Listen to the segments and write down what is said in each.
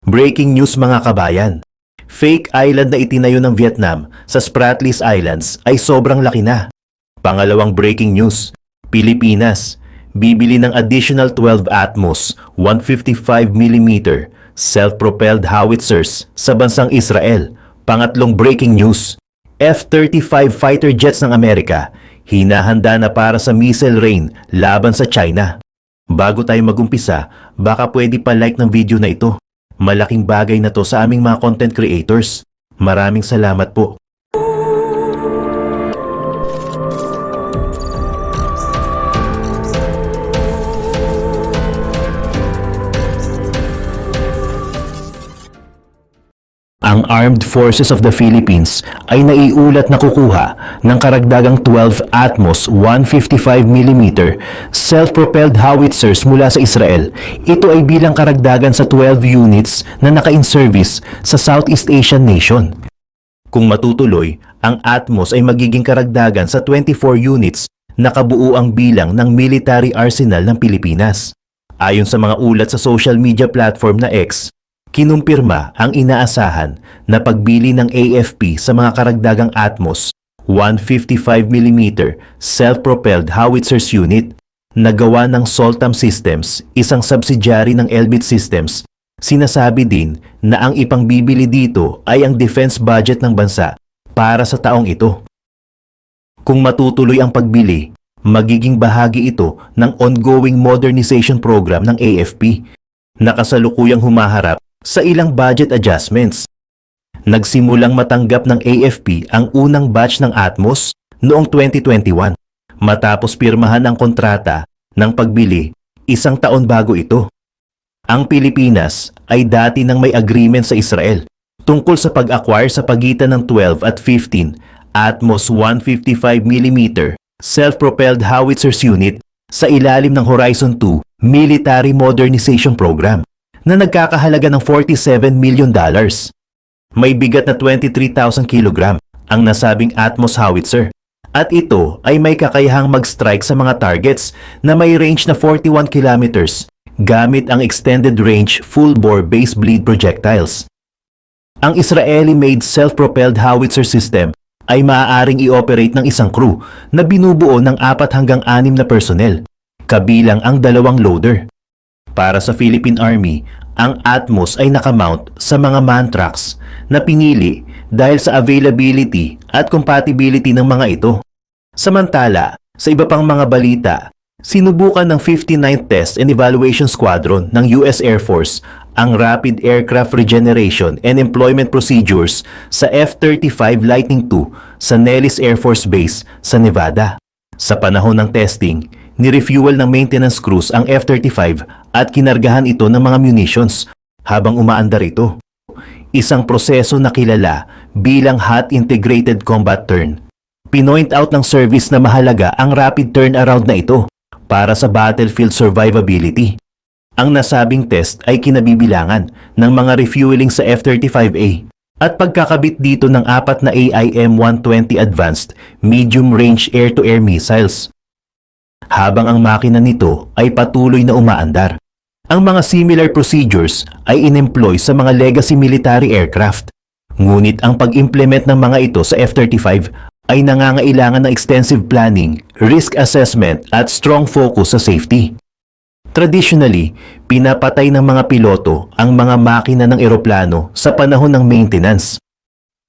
Breaking news mga kabayan. Fake island na itinayo ng Vietnam sa Spratlys Islands ay sobrang laki na. Pangalawang breaking news, Pilipinas, bibili ng additional 12 Atmos 155mm self-propelled howitzers sa bansang Israel. Pangatlong breaking news, F-35 fighter jets ng Amerika hinahanda na para sa missile rain laban sa China. Bago tayo magumpisa, baka pwede pa like ng video na ito. Malaking bagay na to sa aming mga content creators. Maraming salamat po. Ang Armed Forces of the Philippines ay naiulat na kukuha ng karagdagang 12 Atmos 155mm self-propelled howitzers mula sa Israel. Ito ay bilang karagdagan sa 12 units na naka-in-service sa Southeast Asian nation. Kung matutuloy, ang Atmos ay magiging karagdagan sa 24 units na kabuuang bilang ng military arsenal ng Pilipinas. Ayon sa mga ulat sa social media platform na X, kinumpirma ang inaasahan na pagbili ng AFP sa mga karagdagang Atmos 155mm self-propelled howitzers unit na gawa ng Soltam Systems, isang subsidiary ng Elbit Systems. Sinasabi din na ang ipangbibili dito ay ang defense budget ng bansa para sa taong ito. Kung matutuloy ang pagbili, magiging bahagi ito ng ongoing modernization program ng AFP na kasalukuyang humaharap sa ilang budget adjustments. Nagsimulang matanggap ng AFP ang unang batch ng Atmos noong 2021 matapos pirmahan ang kontrata ng pagbili 1 taon bago ito. Ang Pilipinas ay dati nang may agreement sa Israel tungkol sa pag-acquire sa pagitan ng 12 at 15 Atmos 155mm self-propelled howitzers unit sa ilalim ng Horizon 2 Military Modernization Program na nagkakahalaga ng $47 million. May bigat na 23,000 kg ang nasabing Atmos howitzer at ito ay may kakayahang mag-strike sa mga targets na may range na 41 kilometers gamit ang extended range full-bore base bleed projectiles. Ang Israeli-made self-propelled howitzer system ay maaaring i-operate ng isang crew na binubuo ng 4 hanggang 6 na personnel, kabilang ang 2 loader. Para sa Philippine Army, ang Atmos ay nakamount sa mga MAN trucks na pinili dahil sa availability at compatibility ng mga ito. Samantala, sa iba pang mga balita, sinubukan ng 59th Test and Evaluation Squadron ng US Air Force ang Rapid Aircraft Regeneration and Employment Procedures sa F-35 Lightning II sa Nellis Air Force Base sa Nevada. Sa panahon ng testing, ni-refuel ng maintenance crews ang F-35 at kinargahan ito ng mga munitions habang umaandar ito. Isang proseso na kilala bilang Hot Integrated Combat Turn. Pinoint out ng service na mahalaga ang rapid turnaround na ito para sa battlefield survivability. Ang nasabing test ay kinabibilangan ng mga refueling sa F-35A at pagkakabit dito ng 4 na AIM-120 Advanced Medium-Range Air-to-Air Missiles. Habang ang makina nito ay patuloy na umaandar, ang mga similar procedures ay in-employ sa mga legacy military aircraft. Ngunit ang pag-implement ng mga ito sa F-35 ay nangangailangan ng extensive planning, risk assessment at strong focus sa safety. Traditionally, pinapatay ng mga piloto ang mga makina ng eroplano sa panahon ng maintenance.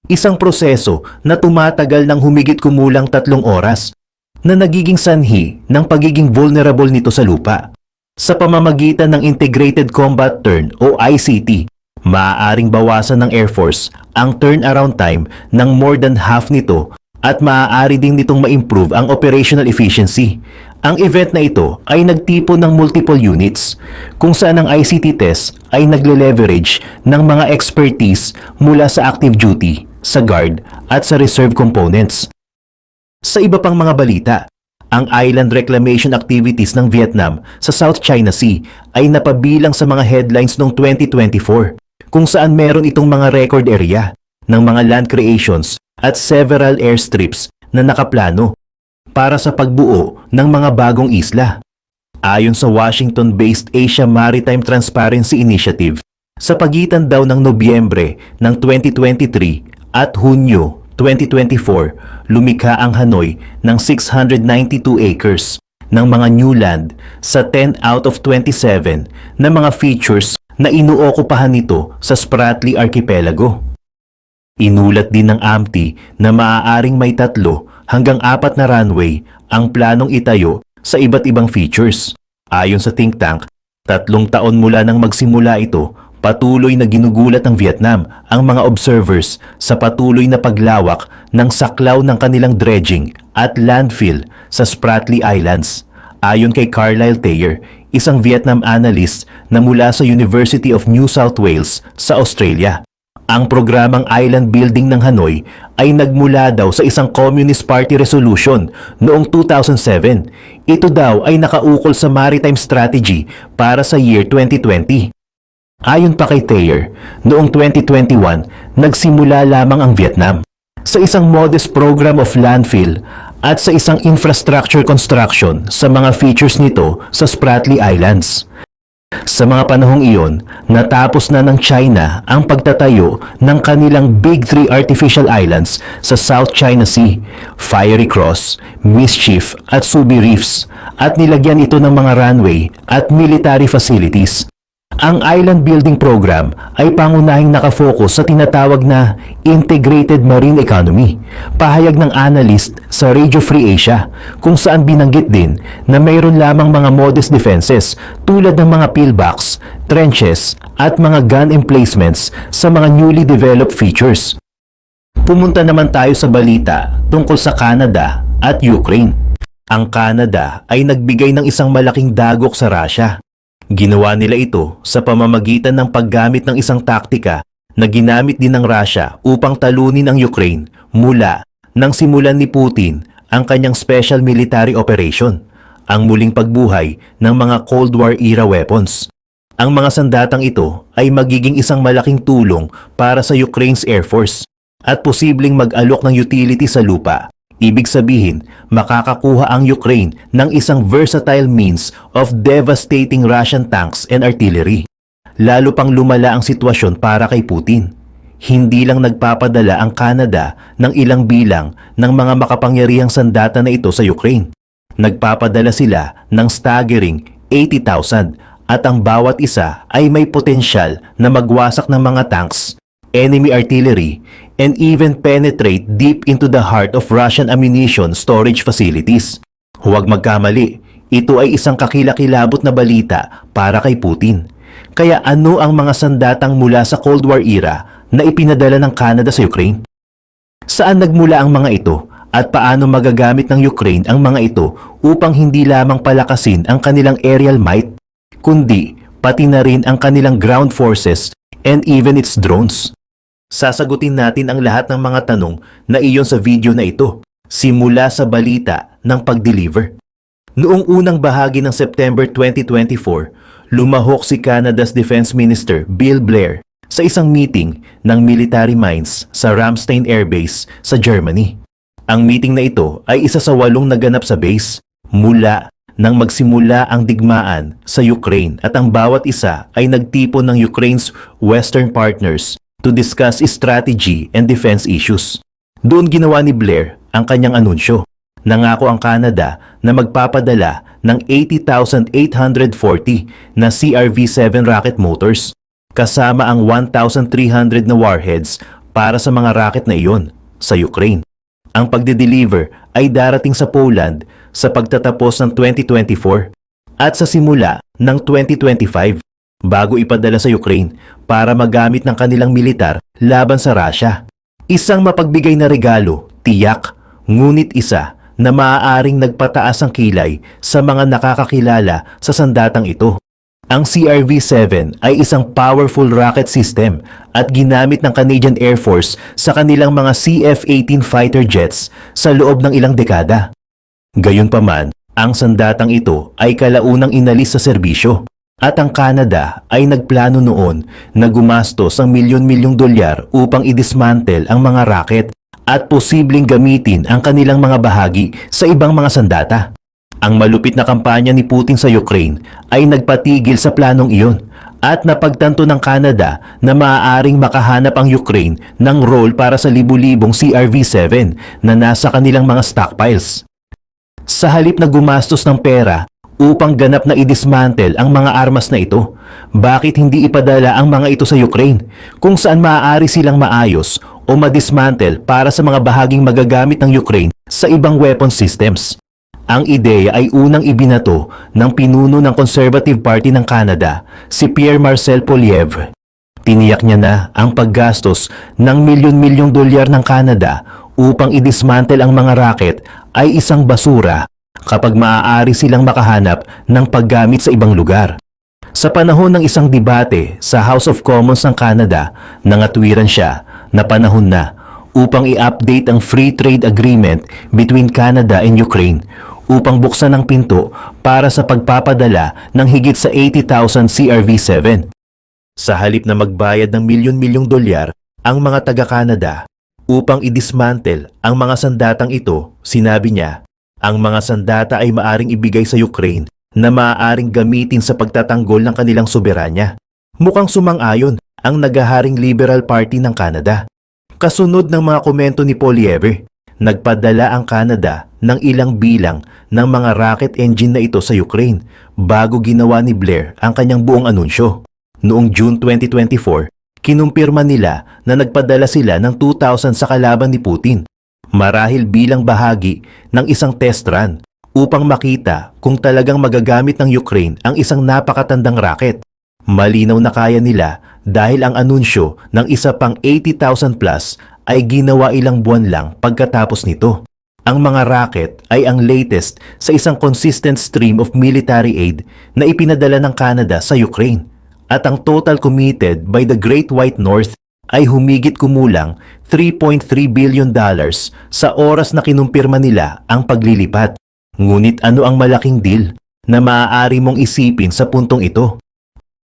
Isang proseso na tumatagal ng humigit kumulang 3 oras na nagiging sanhi ng pagiging vulnerable nito sa lupa. Sa pamamagitan ng Integrated Combat Turn o ICT, maaaring bawasan ng Air Force ang turnaround time ng more than half nito at maaari din nitong ma-improve ang operational efficiency. Ang event na ito ay nagtipon ng multiple units kung saan ang ICT test ay nagle-leverage ng mga expertise mula sa active duty, sa guard at sa reserve components. Sa iba pang mga balita, ang island reclamation activities ng Vietnam sa South China Sea ay napabilang sa mga headlines noong 2024 kung saan meron itong mga record area ng mga land creations at several airstrips na nakaplano para sa pagbuo ng mga bagong isla. Ayon sa Washington-based Asia Maritime Transparency Initiative, Sa pagitan daw ng Nobyembre ng 2023 at Hunyo 2024, lumikha ang Hanoi ng 692 acres ng mga new land sa 10 out of 27 na mga features na inuokupahan nito sa Spratly Archipelago. Inulat din ng AMTI na maaaring may 3 hanggang 4 na runway ang planong itayo sa iba't ibang features. Ayon sa think tank, 3 taon mula nang magsimula ito, patuloy na ginugulat ng Vietnam ang mga observers sa patuloy na paglawak ng saklaw ng kanilang dredging at landfill sa Spratly Islands. Ayon kay Carlyle Thayer, isang Vietnam analyst na mula sa University of New South Wales sa Australia. Ang programang island building ng Hanoi ay nagmula daw sa isang Communist Party resolution noong 2007. Ito daw ay nakaukol sa maritime strategy para sa year 2020. Ayon pa kay Thayer, noong 2021, nagsimula lamang ang Vietnam sa isang modest program of landfill at sa isang infrastructure construction sa mga features nito sa Spratly Islands. Sa mga panahong iyon, natapos na ng China ang pagtatayo ng kanilang Big Three artificial islands sa South China Sea, Fiery Cross, Mischief at Subi Reefs, at nilagyan ito ng mga runway at military facilities. Ang island building program ay pangunahing nakafocus sa tinatawag na Integrated Marine Economy, pahayag ng analyst sa Radio Free Asia, kung saan binanggit din na mayroon lamang mga modest defenses tulad ng mga pillbox, trenches at mga gun emplacements sa mga newly developed features. Pumunta naman tayo sa balita tungkol sa Canada at Ukraine. Ang Canada ay nagbigay ng isang malaking dagok sa Russia. Ginawa nila ito sa pamamagitan ng paggamit ng isang taktika na ginamit din ng Russia upang talunin ang Ukraine mula nang simulan ni Putin ang kanyang special military operation, ang muling pagbuhay ng mga Cold War era weapons. Ang mga sandatang ito ay magiging isang malaking tulong para sa Ukraine's Air Force at posibleng mag-alok ng utility sa lupa. Ibig sabihin, makakakuha ang Ukraine ng isang versatile means of devastating Russian tanks and artillery. Lalo pang lumala ang sitwasyon para kay Putin. Hindi lang nagpapadala ang Canada ng ilang bilang ng mga makapangyarihang sandata na ito sa Ukraine. Nagpapadala sila ng staggering 80,000 at ang bawat isa ay may potensyal na magwasak ng mga tanks, enemy artillery, and even penetrate deep into the heart of Russian ammunition storage facilities. Huwag magkamali, ito ay isang kakilakilabot na balita para kay Putin. Kaya ano ang mga sandatang mula sa Cold War era na ipinadala ng Canada sa Ukraine? Saan nagmula ang mga ito at paano magagamit ng Ukraine ang mga ito upang hindi lamang palakasin ang kanilang aerial might, kundi pati na rin ang kanilang ground forces and even its drones? Sasagutin natin ang lahat ng mga tanong na iyon sa video na ito, simula sa balita ng pag-deliver. Noong unang bahagi ng September 2024, lumahok si Canada's Defense Minister Bill Blair sa isang meeting ng military minds sa Ramstein Air Base sa Germany. Ang meeting na ito ay isa sa 8 naganap sa base mula nang magsimula ang digmaan sa Ukraine, at ang bawat isa ay nagtipon ng Ukraine's Western partners to discuss strategy and defense issues. Doon ginawa ni Blair ang kanyang anunsyo. Nangako ang Canada na magpapadala ng 80,840 na CRV-7 rocket motors, kasama ang 1,300 na warheads para sa mga rocket na iyon sa Ukraine. Ang pagde-deliver ay darating sa Poland sa pagtatapos ng 2024 at sa simula ng 2025 bago ipadala sa Ukraine para magamit ng kanilang militar laban sa Russia. Isang mapagbigay na regalo, tiyak, ngunit isa na maaaring nagpataas ang kilay sa mga nakakakilala sa sandatang ito. Ang CRV-7 ay isang powerful rocket system at ginamit ng Canadian Air Force sa kanilang mga CF-18 fighter jets sa loob ng ilang dekada. Gayunpaman, ang sandatang ito ay kalaunang inalis sa serbisyo. At ang Canada ay nagplano noon na gumastos ng milyon-milyong dolyar upang i-dismantle ang mga rocket at posibleng gamitin ang kanilang mga bahagi sa ibang mga sandata. Ang malupit na kampanya ni Putin sa Ukraine ay nagpatigil sa planong iyon At napagtanto ng Canada na maaaring makahanap ang Ukraine ng role para sa libu-libong CRV-7 na nasa kanilang mga stockpiles. Sa halip na gumastos ng pera upang ganap na i-dismantle ang mga armas na ito, bakit hindi ipadala ang mga ito sa Ukraine kung saan maaari silang maayos o madismantle para sa mga bahaging magagamit ng Ukraine sa ibang weapon systems? Ang ideya ay unang ibinato ng pinuno ng Conservative Party ng Canada, si Pierre-Marcel Poilievre. Tiniyak niya na ang paggastos ng milyon-milyong dolyar ng Canada upang i-dismantle ang mga rocket ay isang basura kapag maaari silang makahanap ng paggamit sa ibang lugar. Sa panahon ng isang debate sa House of Commons ng Canada, nangatwiran siya na panahon na upang i-update ang Free Trade Agreement between Canada and Ukraine upang buksan ang pinto para sa pagpapadala ng higit sa 80,000 CRV-7. Sa halip na magbayad ng milyon-milyong dolyar ang mga taga-Canada upang i-dismantle ang mga sandatang ito, sinabi niya, ang mga sandata ay maaring ibigay sa Ukraine na maaaring gamitin sa pagtatanggol ng kanilang soberanya. Mukhang sumang-ayon ang nagaharing Liberal Party ng Canada. Kasunod ng mga komento ni Poilievre, nagpadala ang Canada ng ilang bilang ng mga rocket engine na ito sa Ukraine bago ginawa ni Blair ang kanyang buong anunsyo. Noong June 2024, kinumpirma nila na nagpadala sila ng 2,000 sa kalaban ni Putin, marahil bilang bahagi ng isang test run upang makita kung talagang magagamit ng Ukraine ang isang napakatandang rocket. Malinaw na kaya nila dahil ang anunsyo ng isa pang 80,000 plus ay ginawa ilang buwan lang pagkatapos nito. Ang mga rocket ay ang latest sa isang consistent stream of military aid na ipinadala ng Canada sa Ukraine. At ang total committed by the Great White North ay humigit kumulang $3.3 billion sa oras na kinumpirma nila ang paglilipat. Ngunit ano ang malaking deal na maaari mong isipin sa puntong ito?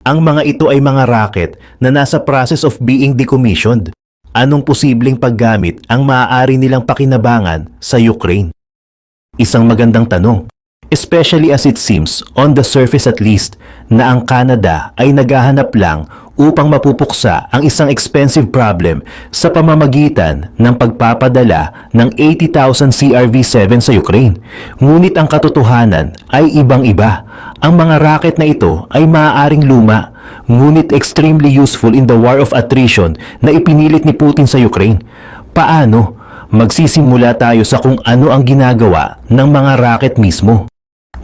Ang mga ito ay mga rocket na nasa process of being decommissioned. Anong posibleng paggamit ang maaari nilang pakinabangan sa Ukraine? Isang magandang tanong. Especially as it seems, on the surface at least, na ang Canada ay naghahanap lang upang mapupuksa ang isang expensive problem sa pamamagitan ng pagpapadala ng 80,000 CRV-7 sa Ukraine. Ngunit ang katotohanan ay ibang-iba. Ang mga rocket na ito ay maaaring luma, ngunit extremely useful in the war of attrition na ipinilit ni Putin sa Ukraine. Paano? Magsisimula tayo sa kung ano ang ginagawa ng mga rocket mismo.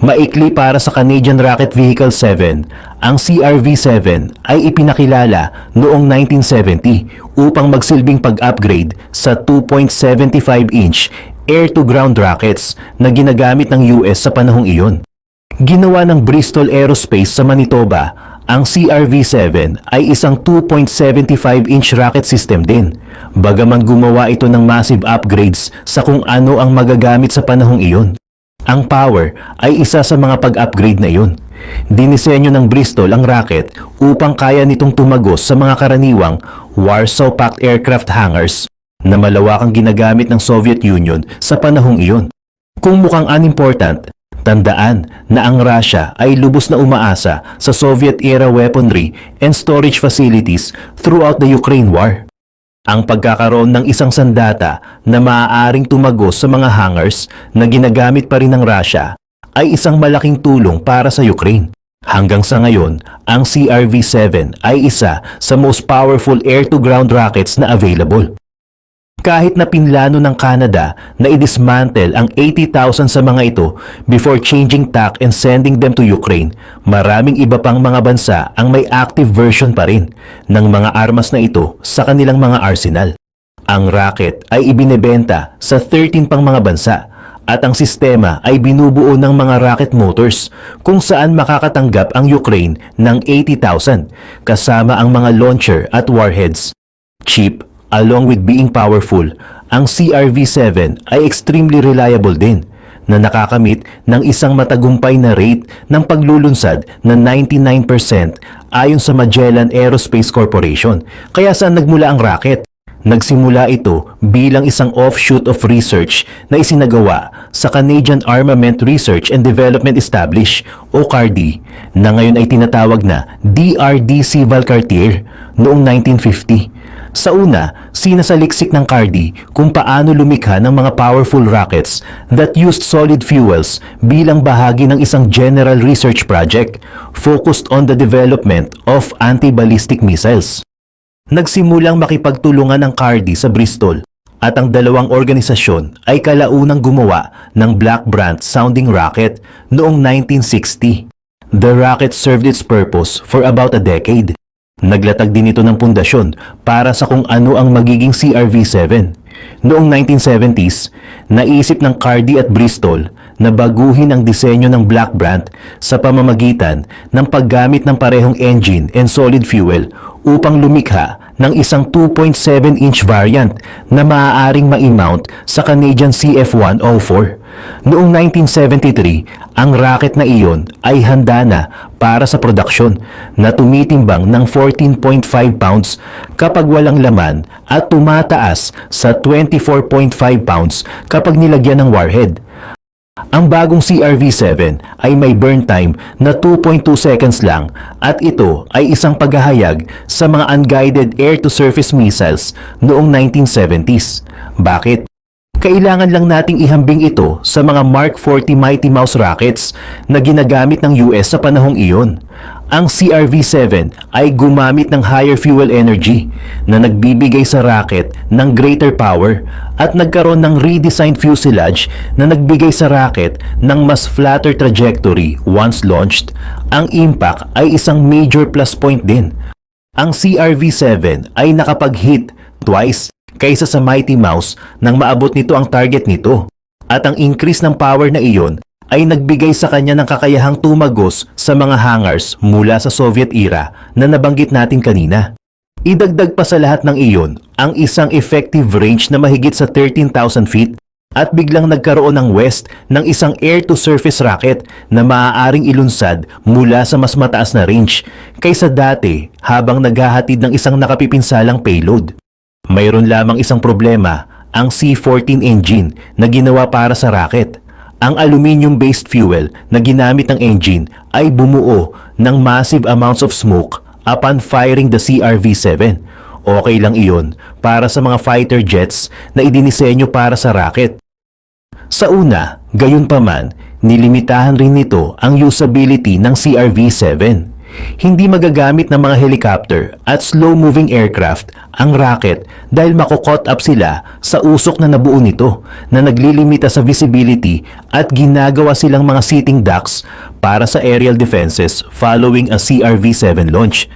Maikli para sa Canadian Rocket Vehicle 7, ang CRV-7 ay ipinakilala noong 1970 upang magsilbing pag-upgrade sa 2.75-inch air-to-ground rockets na ginagamit ng US sa panahong iyon. Ginawa ng Bristol Aerospace sa Manitoba, ang CRV-7 ay isang 2.75-inch rocket system din, bagaman gumawa ito ng massive upgrades sa kung ano ang magagamit sa panahong iyon. Ang power ay isa sa mga pag-upgrade na iyon. Dinisenyo ng Bristol ang rocket upang kaya nitong tumagos sa mga karaniwang Warsaw Pact aircraft hangars na malawakang ginagamit ng Soviet Union sa panahong iyon. Kung mukhang unimportant, tandaan na ang Russia ay lubos na umaasa sa Soviet-era weaponry and storage facilities throughout the Ukraine War. Ang pagkakaroon ng isang sandata na maaaring tumagos sa mga hangars na ginagamit pa rin ng Russia ay isang malaking tulong para sa Ukraine. Hanggang sa ngayon, ang CRV-7 ay isa sa most powerful air-to-ground rockets na available. Kahit na pinlano ng Canada na i-dismantle ang 80,000 sa mga ito before changing tack and sending them to Ukraine, maraming iba pang mga bansa ang may active version pa rin ng mga armas na ito sa kanilang mga arsenal. Ang rocket ay ibinebenta sa 13 pang mga bansa at ang sistema ay binubuo ng mga rocket motors kung saan makakatanggap ang Ukraine ng 80,000 kasama ang mga launcher at warheads. Cheap, along with being powerful, ang CRV-7 ay extremely reliable din na nakakamit ng isang matagumpay na rate ng paglulunsad na 99% ayon sa Magellan Aerospace Corporation. Kaya saan nagmula ang rocket? Nagsimula ito bilang isang offshoot of research na isinagawa sa Canadian Armament Research and Development Established o CARDI na ngayon ay tinatawag na DRDC Valcartier noong 1950. Sa una, sinasaliksik ng CARDI kung paano lumikha ng mga powerful rockets that used solid fuels bilang bahagi ng isang general research project focused on the development of anti-ballistic missiles. Nagsimulang makipagtulungan ng CARDI sa Bristol at ang dalawang organisasyon ay kalaunang gumawa ng Black Brant sounding rocket noong 1960. The rocket served its purpose for about a decade. Naglatag din ito ng pundasyon para sa kung ano ang magiging CRV-7. Noong 1970s, naisip ng CARDI at Bristol na baguhin ang disenyo ng Black Brant sa pamamagitan ng paggamit ng parehong engine and solid fuel upang lumikha ng isang 2.7-inch variant na maaaring ma-mount sa Canadian CF-104. Noong 1973, ang rocket na iyon ay handa na para sa produksyon na tumitimbang ng 14.5 pounds kapag walang laman at tumataas sa 24.5 pounds kapag nilagyan ng warhead. Ang bagong CRV-7 ay may burn time na 2.2 seconds lang at ito ay isang paghahayag sa mga unguided air-to-surface missiles noong 1970s. Bakit? Kailangan lang nating ihambing ito sa mga Mark 40 Mighty Mouse rockets na ginagamit ng US sa panahong iyon. Ang CRV-7 ay gumamit ng higher fuel energy na nagbibigay sa rocket ng greater power at nagkaroon ng redesigned fuselage na nagbigay sa rocket ng mas flatter trajectory once launched. Ang impact ay isang major plus point din. Ang CRV-7 ay nakapag-hit twice kaysa sa Mighty Mouse nang maabot nito ang target nito. At ang increase ng power na iyon ay nagbigay sa kanya ng kakayahang tumagos sa mga hangars mula sa Soviet era na nabanggit natin kanina. Idagdag pa sa lahat ng iyon ang isang effective range na mahigit sa 13,000 feet at biglang nagkaroon ng West ng isang air-to-surface rocket na maaaring ilunsad mula sa mas mataas na range kaysa dati habang naghahatid ng isang nakapipinsalang payload. Mayroon lamang isang problema, ang C-14 engine na ginawa para sa rocket. Ang aluminium-based fuel na ginamit ng engine ay bumuo ng massive amounts of smoke upon firing the CRV-7. Okay lang iyon para sa mga fighter jets na idinisenyo para sa rocket. Sa una, gayunpaman, nilimitahan rin nito ang usability ng CRV-7. Hindi magagamit ng mga helicopter at slow-moving aircraft ang rocket dahil makukot up sila sa usok na nabuo nito na naglilimita sa visibility at ginagawa silang mga sitting ducks para sa aerial defenses following a CRV-7 launch.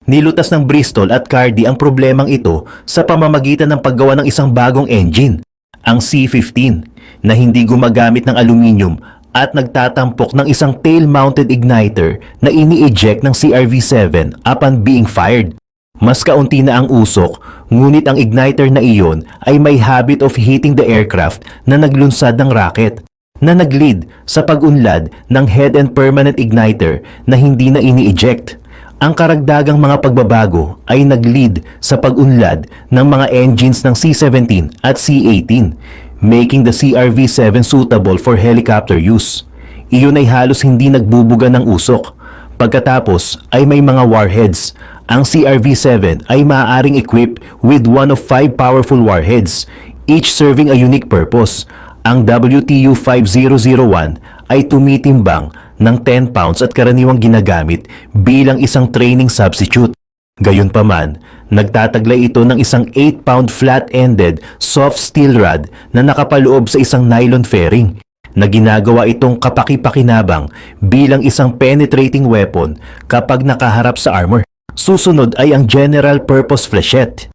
Nilutas ng Bristol at CARDI ang problemang ito sa pamamagitan ng paggawa ng isang bagong engine, ang C-15, na hindi gumagamit ng aluminium at nagtatampok ng isang tail-mounted igniter na ini-eject ng CRV-7 upon being fired. Mas kaunti na ang usok, ngunit ang igniter na iyon ay may habit of hitting the aircraft na naglunsad ng rocket, na nag-lead sa pag-unlad ng head and permanent igniter na hindi na ini-eject. Ang karagdagang mga pagbabago ay nag-lead sa pag-unlad ng mga engines ng C-17 at C-18, making the CRV-7 suitable for helicopter use. Iyon ay halos hindi nagbubuga ng usok. Pagkatapos ay may mga warheads. Ang CRV-7 ay maaaring equipped with one of 5 powerful warheads, each serving a unique purpose. Ang WTU-5001 ay tumitimbang ng 10 pounds at karaniwang ginagamit bilang isang training substitute. Gayunpaman, nagtataglay ito ng isang 8-pound flat-ended soft steel rod na nakapaloob sa isang nylon fairing na ginagawa itong kapaki-pakinabang bilang isang penetrating weapon kapag nakaharap sa armor. Susunod ay ang general purpose flechette.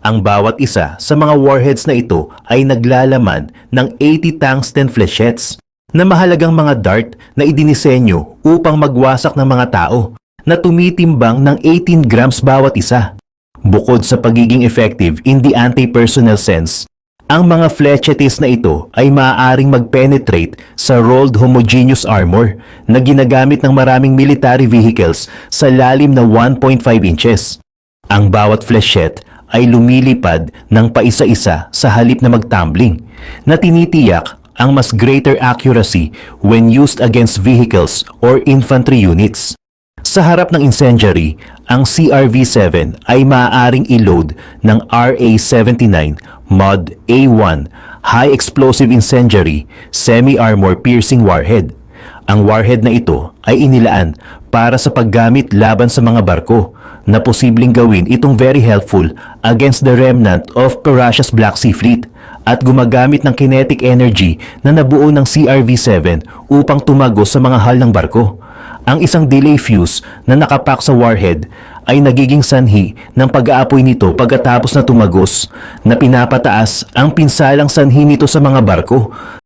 Ang bawat isa sa mga warheads na ito ay naglalaman ng 80 tungsten flechettes na mahalagang mga dart na idinisenyo upang magwasak ng mga tao na tumitimbang ng 18 grams bawat isa. Bukod sa pagiging effective in the anti-personnel sense, ang mga flechettes na ito ay maaaring mag-penetrate sa rolled homogeneous armor na ginagamit ng maraming military vehicles sa lalim na 1.5 inches. Ang bawat flechette ay lumilipad ng paisa-isa sa halip na magtumbling, na tinitiyak ang mas greater accuracy when used against vehicles or infantry units. Sa harap ng incendiary, ang CRV-7 ay maaaring i-load ng RA-79 Mod A1 High Explosive Incendiary Semi-Armor Piercing Warhead. Ang warhead na ito ay inilaan para sa paggamit laban sa mga barko na posibleng gawin itong very helpful against the remnant of Russia's Black Sea Fleet at gumagamit ng kinetic energy na nabuo ng CRV-7 upang tumagos sa mga hull ng barko. Ang isang delay fuse na nakapak sa warhead ay nagiging sanhi ng pag-aapoy nito pagkatapos na tumagos, na pinapataas ang pinsalang sanhi nito sa mga barko